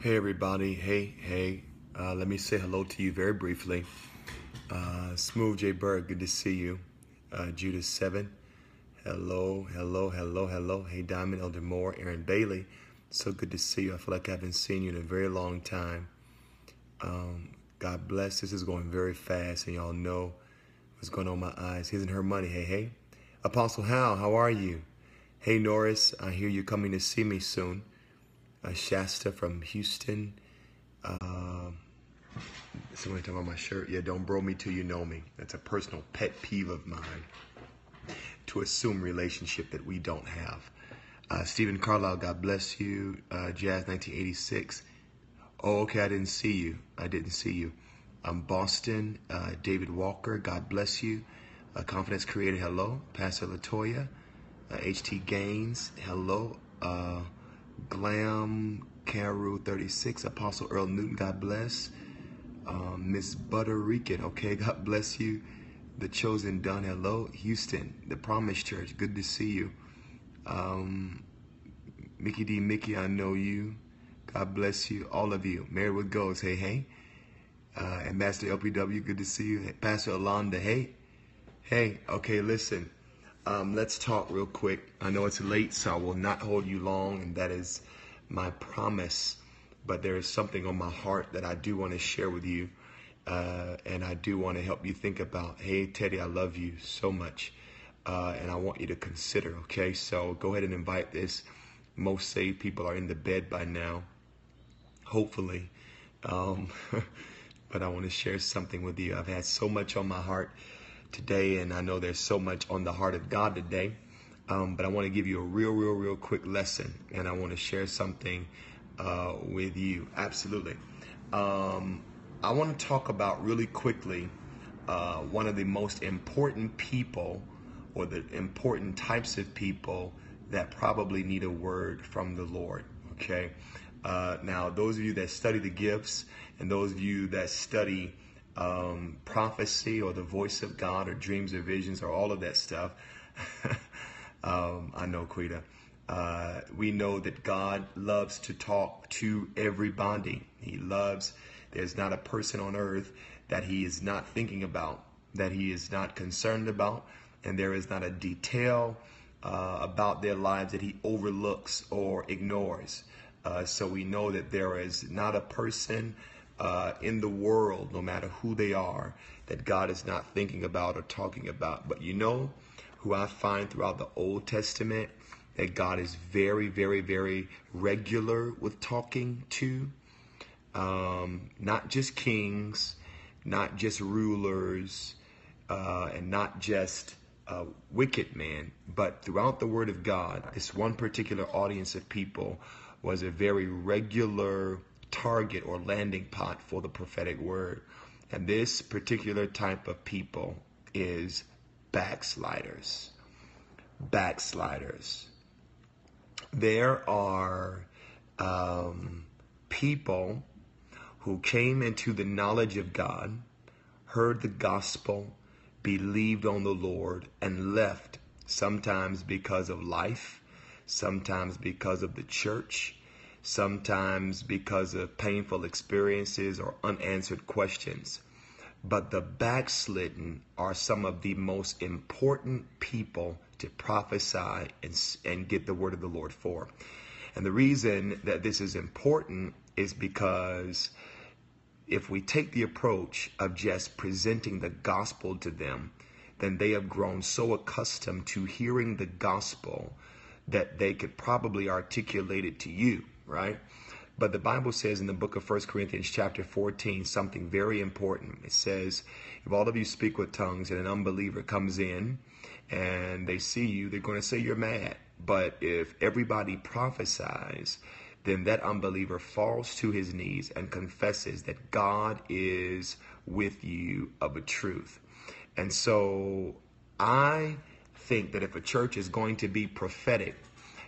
Hey everybody, hey. Let me say hello to you very briefly. Smooth J Bird, good to see you. Judas 7, hello. Hey Diamond, Elder Moore, Aaron Bailey, so good to see you. I feel like I haven't seen you in a very long time. God bless. This is going very fast, and y'all know what's going on with my eyes. His and her money, hey. Apostle Hal, how are you? Hey Norris, I hear you coming to see me soon. Shasta from Houston. Somebody talking about my shirt. Yeah, don't bro me till you know me. That's a personal pet peeve of mine, to assume relationship that we don't have. Stephen Carlisle, God bless you. Jazz 1986. Oh, okay, I didn't see you. Boston, David Walker, God bless you. Confidence Creator, hello. Pastor Latoya, HT Gaines, hello. Glam Carew 36, Apostle Earl Newton, God bless. Miss Butterican, okay, God bless you. The Chosen Done, hello. Houston, The Promise Church, good to see you. Mickey D. Mickey, I know you. God bless you, all of you. Marywood Goes, hey. Ambassador LPW, good to see you. Pastor Alonda, hey. Okay, listen. Let's talk real quick. I know it's late, so I will not hold you long, and that is my promise. But there is something on my heart that I do want to share with you, and I do want to help you think about. Hey, Teddy, I love you so much, and I want you to consider, okay? So go ahead and invite this. Most saved people are in the bed by now, hopefully. But I want to share something with you. I've had so much on my heart today, and I know there's so much on the heart of God today, but I want to give you a real quick lesson, and I want to share something with you. Absolutely. I want to talk about really quickly one of the most important people, or the important types of people that probably need a word from the Lord, okay? Now, those of you that study the gifts, and those of you that study prophecy or the voice of God or dreams or visions or all of that stuff. I know, Quita. We know that God loves to talk to everybody. He loves, there's not a person on earth that he is not thinking about, that he is not concerned about, and there is not a detail about their lives that he overlooks or ignores. So we know that there is not a person in the world, no matter who they are, that God is not thinking about or talking about. But you know who I find throughout the Old Testament that God is very regular with talking to? Not just kings, not just rulers, and not just wicked men, but throughout the Word of God, this one particular audience of people was a very regular target or landing pot for the prophetic word. And this particular type of people is backsliders. There are people who came into the knowledge of God, heard the gospel, believed on the Lord, and left, sometimes because of life, sometimes because of the church, sometimes because of painful experiences or unanswered questions. But the backslidden are some of the most important people to prophesy and get the word of the Lord for. And the reason that this is important is because if we take the approach of just presenting the gospel to them, then they have grown so accustomed to hearing the gospel that they could probably articulate it to you, right? But the Bible says in the book of 1 Corinthians chapter 14 something very important. It says, if all of you speak with tongues and an unbeliever comes in and they see you, they're going to say you're mad. But if everybody prophesies, then that unbeliever falls to his knees and confesses that God is with you of a truth. And so I think that if a church is going to be prophetic,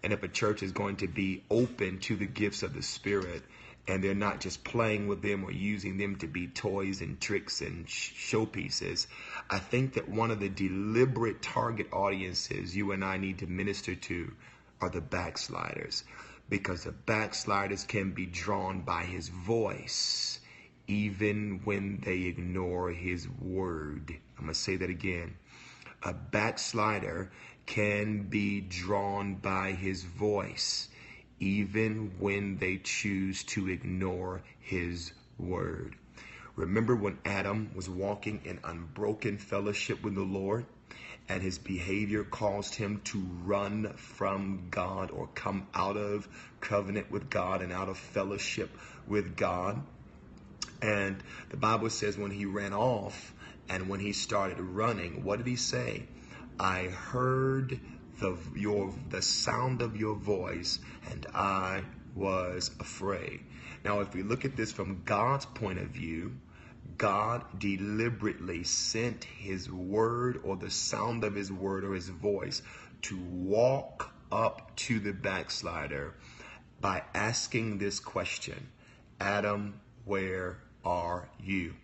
and if a church is going to be open to the gifts of the Spirit, and they're not just playing with them or using them to be toys and tricks and showpieces, I think that one of the deliberate target audiences you and I need to minister to are the backsliders. because the backsliders can be drawn by his voice, even when they ignore his word. I'm going to say that again. A backslider can be drawn by his voice, even when they choose to ignore his word. Remember when Adam was walking in unbroken fellowship with the Lord, and his behavior caused him to run from God, or come out of covenant with God and out of fellowship with God? And the Bible says when he ran off and when he started running, what did he say? I heard the sound of your voice, and I was afraid. Now, if we look at this from God's point of view, God deliberately sent his word, or the sound of his word or his voice, to walk up to the backslider by asking this question: Adam, where are you?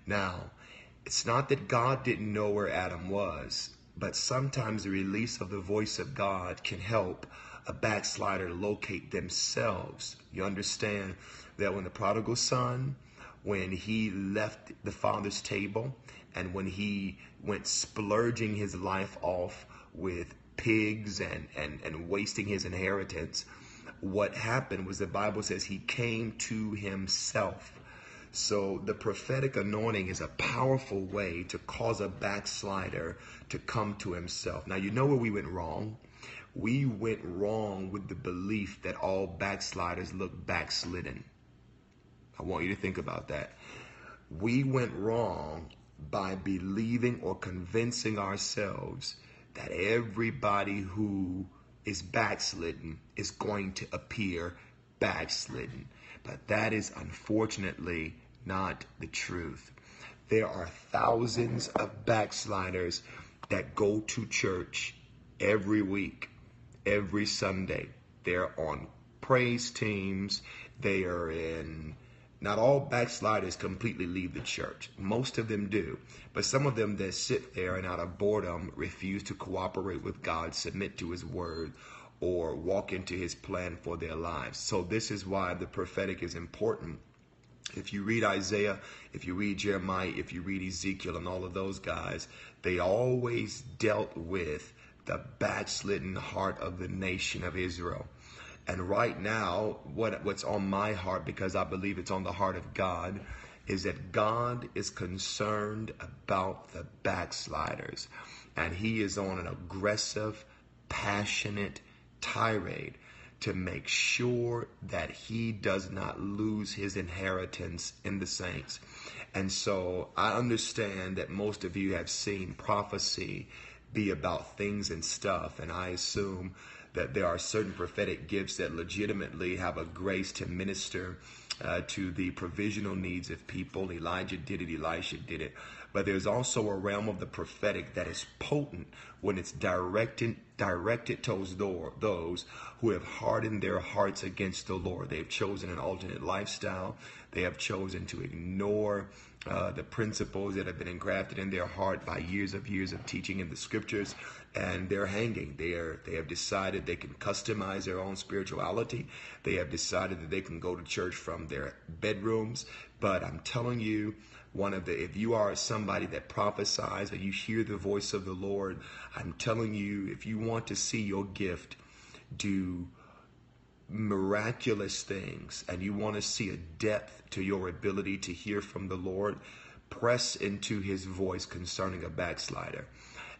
Now, it's not that God didn't know where Adam was, but sometimes the release of the voice of God can help a backslider locate themselves. You understand that when the prodigal son, when he left the father's table, and when he went splurging his life off with pigs and wasting his inheritance, what happened was, the Bible says, he came to himself. So the prophetic anointing is a powerful way to cause a backslider to come to himself. Now, you know where we went wrong? We went wrong with the belief that all backsliders look backslidden. I want you to think about that. We went wrong by believing or convincing ourselves that everybody who is backslidden is going to appear backslidden. But that is unfortunately not the truth. There are thousands of backsliders that go to church every week, every Sunday. They're on praise teams. They are in... Not all backsliders completely leave the church. Most of them do. But some of them that sit there and out of boredom refuse to cooperate with God, submit to his word, or walk into his plan for their lives. So this is why the prophetic is important. If you read Isaiah, if you read Jeremiah, if you read Ezekiel and all of those guys, they always dealt with the backslidden heart of the nation of Israel. And right now, what's on my heart, because I believe it's on the heart of God, is that God is concerned about the backsliders. And he is on an aggressive, passionate tirade to make sure that he does not lose his inheritance in the saints. And so I understand that most of you have seen prophecy be about things and stuff, and I assume that there are certain prophetic gifts that legitimately have a grace to minister to the provisional needs of people. Elijah did it, Elisha did it. But there's also a realm of the prophetic that is potent when it's directed towards those who have hardened their hearts against the Lord. They've chosen an alternate lifestyle. They have chosen to ignore the principles that have been engrafted in their heart by years of teaching in the scriptures, and they're hanging. They have decided they can customize their own spirituality. They have decided that they can go to church from their bedrooms. But I'm telling you, if you are somebody that prophesies or you hear the voice of the Lord, I'm telling you, if you want to see your gift do miraculous things, and you want to see a depth to your ability to hear from the Lord, press into his voice concerning a backslider.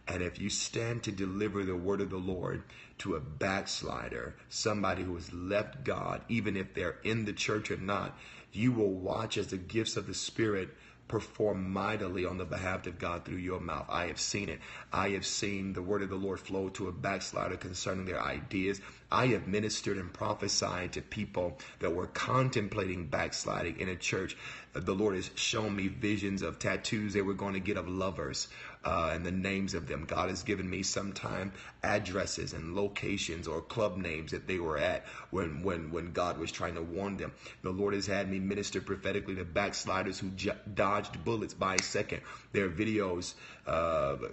And if you stand to deliver the word of the Lord to a backslider, somebody who has left God, even if they're in the church or not, you will watch as the gifts of the Spirit perform mightily on the behalf of God through your mouth. I have seen it. I have seen the word of the Lord flow to a backslider concerning their ideas. I have ministered and prophesied to people that were contemplating backsliding in a church. The Lord has shown me visions of tattoos they were going to get of lovers and the names of them. God has given me sometime addresses and locations or club names that they were at when God was trying to warn them. The Lord has had me minister prophetically to backsliders who dodged bullets by a second. There are videos of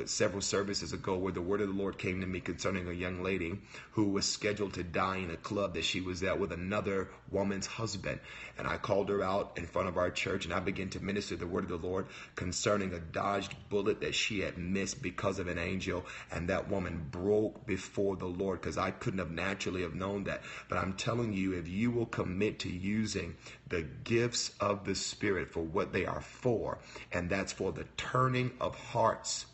several services ago where the word of the Lord came to me concerning a young lady who was scheduled to die in a club that she was at with another woman's husband. And I called her out in front of our church, and I began to minister the word of the Lord concerning a dodged bullet that she had missed because of an angel. And that woman broke before the Lord, because I couldn't have naturally have known that. But I'm telling you, if you will commit to using the gifts of the Spirit for what they are for, and that's for the turning of hearts,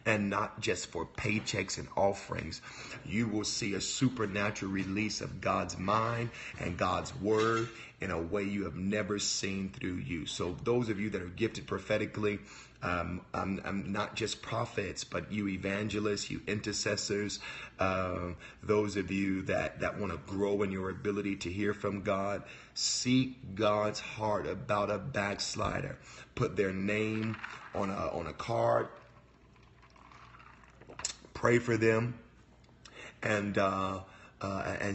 and not just for paychecks and offerings, you will see a supernatural release of God's mind and God's word in a way you have never seen through you. So those of you that are gifted prophetically, I'm not just prophets, but you evangelists, you intercessors, those of you that want to grow in your ability to hear from God, seek God's heart about a backslider. Put their name on a card. Pray for them, and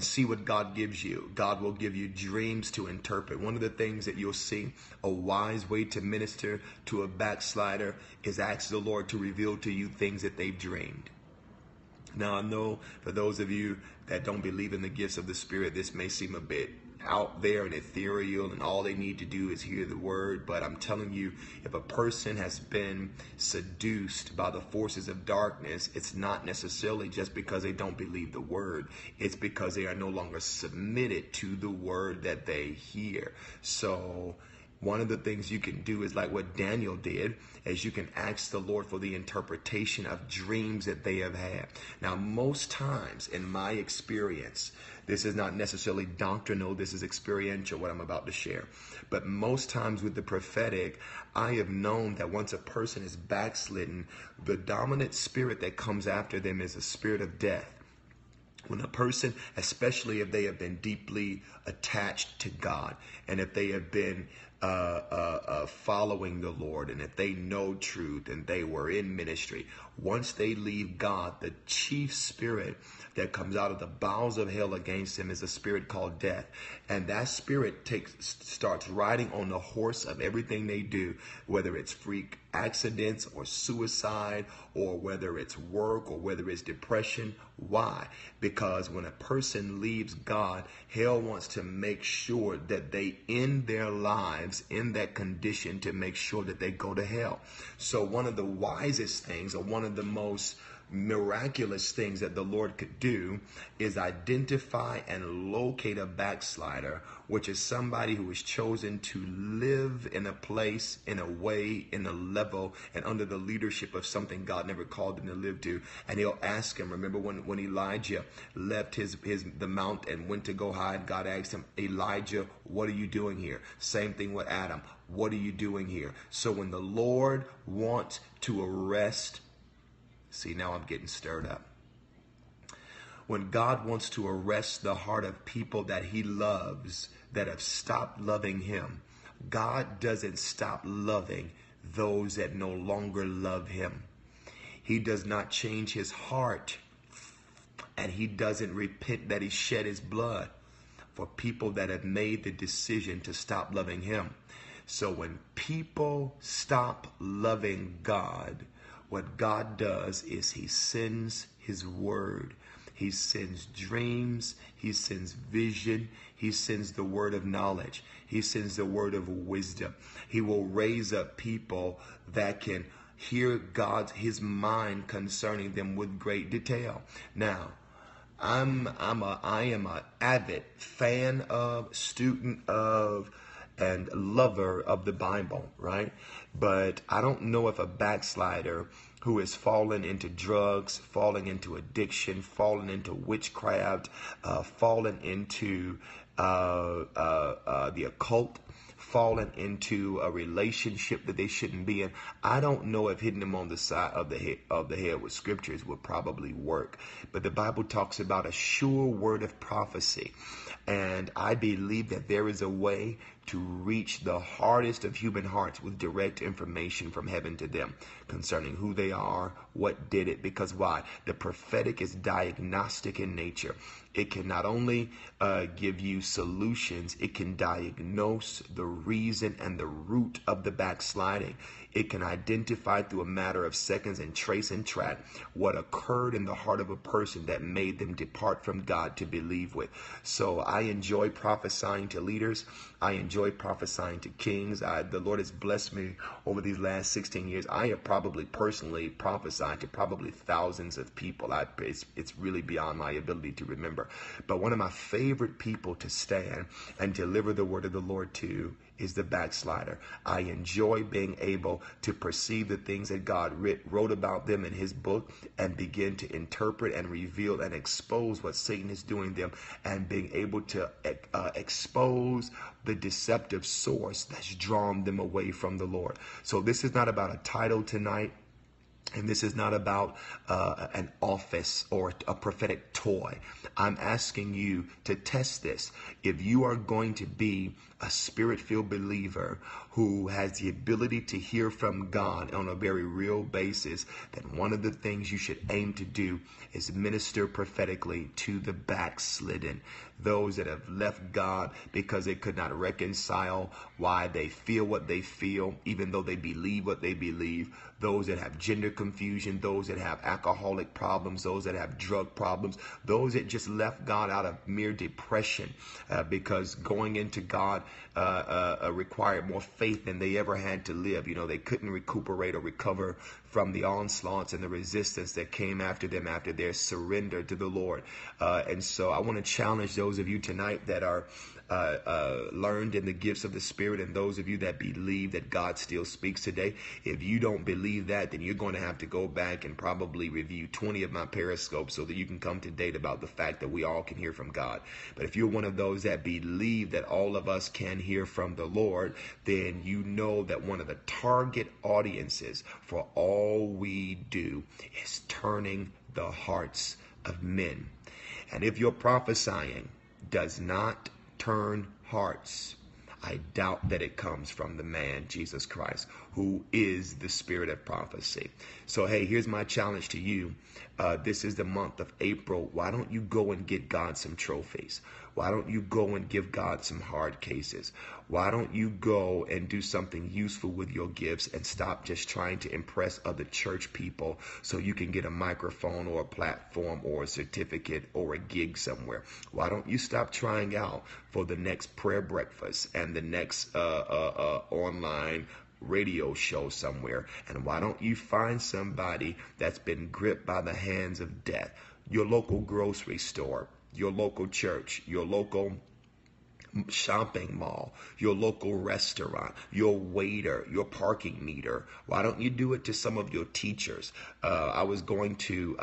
see what God gives you. God will give you dreams to interpret. One of the things that you'll see, a wise way to minister to a backslider is ask the Lord to reveal to you things that they've dreamed. Now, I know for those of you that don't believe in the gifts of the Spirit, this may seem a bit out there and ethereal, and all they need to do is hear the word. But I'm telling you, if a person has been seduced by the forces of darkness, it's not necessarily just because they don't believe the word. It's because they are no longer submitted to the word that they hear. So one of the things you can do is like what Daniel did, is you can ask the Lord for the interpretation of dreams that they have had. Now, most times in my experience, this is not necessarily doctrinal, this is experiential, what I'm about to share. But most times with the prophetic, I have known that once a person is backslidden, the dominant spirit that comes after them is a spirit of death. When a person, especially if they have been deeply attached to God, and if they have been following the Lord, and if they know truth and they were in ministry, once they leave God, the chief spirit that comes out of the bowels of hell against them is a spirit called death. And that spirit starts riding on the horse of everything they do, whether it's freak accidents or suicide, or whether it's work, or whether it's depression. Why? Because when a person leaves God, hell wants to make sure that they end their lives in that condition to make sure that they go to hell. So one of the wisest things, or one of the most miraculous things that the Lord could do, is identify and locate a backslider, which is somebody who is chosen to live in a place, in a way, in a level, and under the leadership of something God never called them to live to. And he'll ask him. Remember when Elijah left the mount and went to go hide, God asked him, Elijah, what are you doing here? Same thing with Adam. What are you doing here? So when the Lord wants to arrest, see, now I'm getting stirred up. When God wants to arrest the heart of people that he loves, that have stopped loving him, God doesn't stop loving those that no longer love him. He does not change his heart, and he doesn't repent that he shed his blood for people that have made the decision to stop loving him. So when people stop loving God, what God does is he sends his word. He sends dreams. He sends vision. He sends the word of knowledge. He sends the word of wisdom. He will raise up people that can hear his mind concerning them with great detail. Now, I am an avid fan of, student of, and lover of the Bible, right? But I don't know if a backslider who has fallen into drugs, fallen into addiction, fallen into witchcraft, fallen into the occult, fallen into a relationship that they shouldn't be in. I don't know if hitting them on the side of the head with scriptures would probably work. But the Bible talks about a sure word of prophecy. And I believe that there is a way to reach the hardest of human hearts with direct information from heaven to them concerning who they are, what did it. Because why? The prophetic is diagnostic in nature. It can not only give you solutions, it can diagnose the reason and the root of the backsliding. It can identify through a matter of seconds and trace and track what occurred in the heart of a person that made them depart from God to believe with. So I enjoy prophesying to leaders. I enjoy prophesying to kings. The Lord has blessed me over these last 16 years. I have probably personally prophesied to probably thousands of people. It's really beyond my ability to remember. But one of my favorite people to stand and deliver the word of the Lord to is the backslider. I enjoy being able to perceive the things that God wrote about them in his book and begin to interpret and reveal and expose what Satan is doing them, and being able to expose the deceptive source that's drawn them away from the Lord. So this is not about a title tonight. And this is not about an office or a prophetic toy. I'm asking you to test this. If you are going to be a spirit-filled believer who has the ability to hear from God on a very real basis, then one of the things you should aim to do is minister prophetically to the backslidden, those that have left God because they could not reconcile why they feel what they feel, even though they believe what they believe, those that have gender confusion, those that have alcoholic problems, those that have drug problems, those that just left God out of mere depression because going into God required more faith than they ever had to live. You know, they couldn't recuperate or recover from the onslaughts and the resistance that came after them after their surrender to the Lord. And so I want to challenge those of you tonight that are learned in the gifts of the Spirit, and those of you that believe that God still speaks today. If you don't believe that, then you're going to have to go back and probably review 20 of my periscopes so that you can come to date about the fact that we all can hear from God. But if you're one of those that believe that all of us can hear from the Lord, then you know that one of the target audiences for all we do is turning the hearts of men. And if your prophesying does not turn hearts, I doubt that it comes from the man, Jesus Christ, who is the spirit of prophecy. So, hey, here's my challenge to you. This is the month of April. Why don't you go and get God some trophies? Why don't you go and give God some hard cases? Why don't you go and do something useful with your gifts and stop just trying to impress other church people so you can get a microphone or a platform or a certificate or a gig somewhere? Why don't you stop trying out for the next prayer breakfast and the next online radio show somewhere? And why don't you find somebody that's been gripped by the hands of death? Your local grocery store, your local church, your local shopping mall, your local restaurant, your waiter, your parking meter. Why don't you do it to some of your teachers? I was going to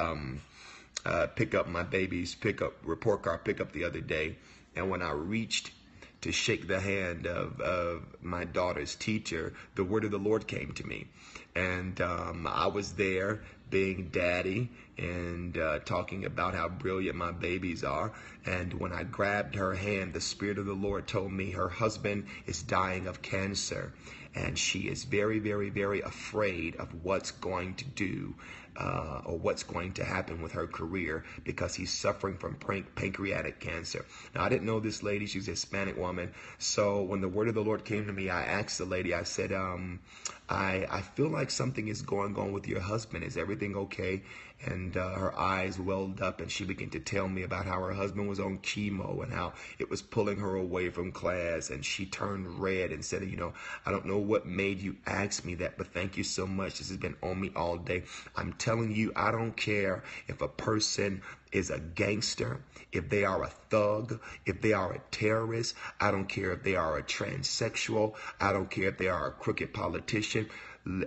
pick up my baby's report card pickup the other day, and when I reached to shake the hand of my daughter's teacher, the word of the Lord came to me. And I was there being daddy and talking about how brilliant my babies are. And when I grabbed her hand, the Spirit of the Lord told me her husband is dying of cancer. And she is very, very, very afraid of what's going to do or what's going to happen with her career because he's suffering from pancreatic cancer. Now, I didn't know this lady. She's a Hispanic woman. So when the word of the Lord came to me, I asked the lady, I said, I feel like something is going on with your husband. Is everything okay? And her eyes welled up, and she began to tell me about how her husband was on chemo and how it was pulling her away from class. And she turned red and said, I don't know what made you ask me that, but thank you so much. This has been on me all day. I'm telling you, I don't care if a person is a gangster, if they are a thug, if they are a terrorist. I don't care if they are a transsexual. I don't care if they are a crooked politician.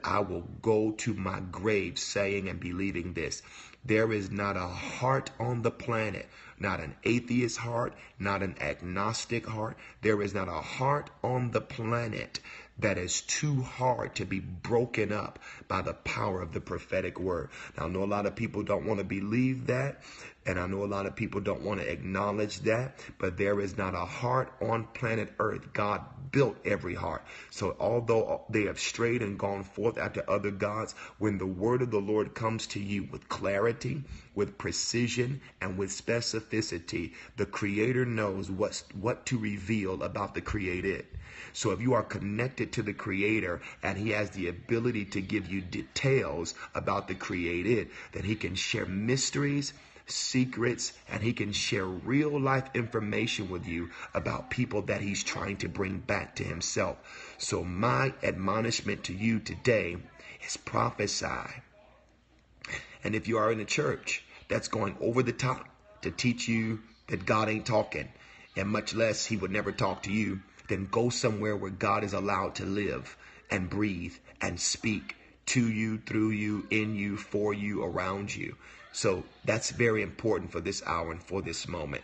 I will go to my grave saying and believing this. There is not a heart on the planet, not an atheist heart, not an agnostic heart. There is not a heart on the planet that is too hard to be broken up by the power of the prophetic word. Now, I know a lot of people don't want to believe that, and I know a lot of people don't want to acknowledge that, but there is not a heart on planet Earth God built every heart. So although they have strayed and gone forth after other gods, when the word of the Lord comes to you with clarity, with precision, and with specificity, the Creator knows what to reveal about the created. So if you are connected to the Creator and He has the ability to give you details about the created, then He can share mysteries, secrets, and He can share real life information with you about people that He's trying to bring back to Himself. So my admonishment to you today is prophesy. And if you are in a church that's going over the top to teach you that God ain't talking, and much less He would never talk to you, then go somewhere where God is allowed to live and breathe and speak to you, through you, in you, for you, around you. So that's very important for this hour and for this moment.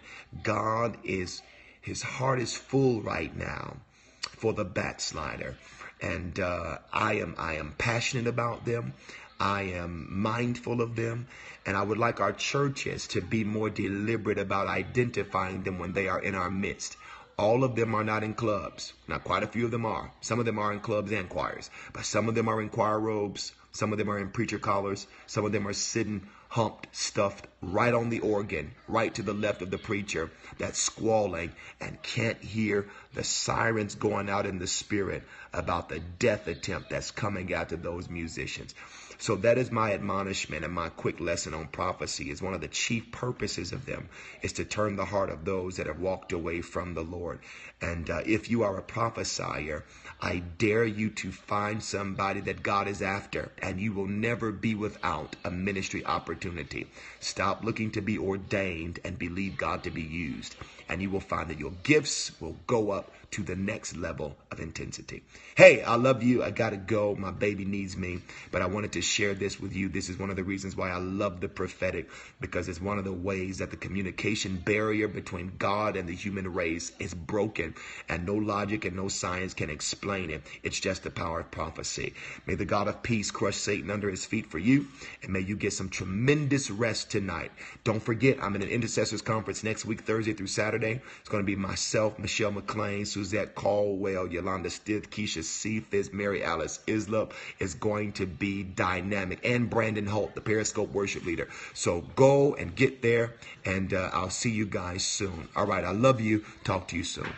His heart is full right now for the backslider. And I am passionate about them. I am mindful of them. And I would like our churches to be more deliberate about identifying them when they are in our midst. All of them are not in clubs. Now, quite a few of them are. Some of them are in clubs and choirs. But some of them are in choir robes. Some of them are in preacher collars. Some of them are sitting humped, stuffed, right on the organ, right to the left of the preacher, that's squalling and can't hear the sirens going out in the spirit about the death attempt that's coming after those musicians. So that is my admonishment, and my quick lesson on prophecy is one of the chief purposes of them is to turn the heart of those that have walked away from the Lord. And if you are a prophesier, I dare you to find somebody that God is after, and you will never be without a ministry opportunity. Stop looking to be ordained and believe God to be used, and you will find that your gifts will go up to the next level of intensity. Hey, I love you. I got to go. My baby needs me, but I wanted to share this with you. This is one of the reasons why I love the prophetic, because it's one of the ways that the communication barrier between God and the human race is broken, and no logic and no science can explain it. It's just the power of prophecy. May the God of peace crush Satan under his feet for you, and may you get some tremendous rest tonight. Don't forget, I'm in an intercessors conference next week, Thursday through Saturday. It's going to be myself, Michelle McLean, Suzette Caldwell, Yolanda Stith, Keisha Cephas, Mary Alice Islop. Is going to be dynamic, and Brandon Holt, the Periscope worship leader. So go and get there, and I'll see you guys soon. All right, I love you. Talk to you soon.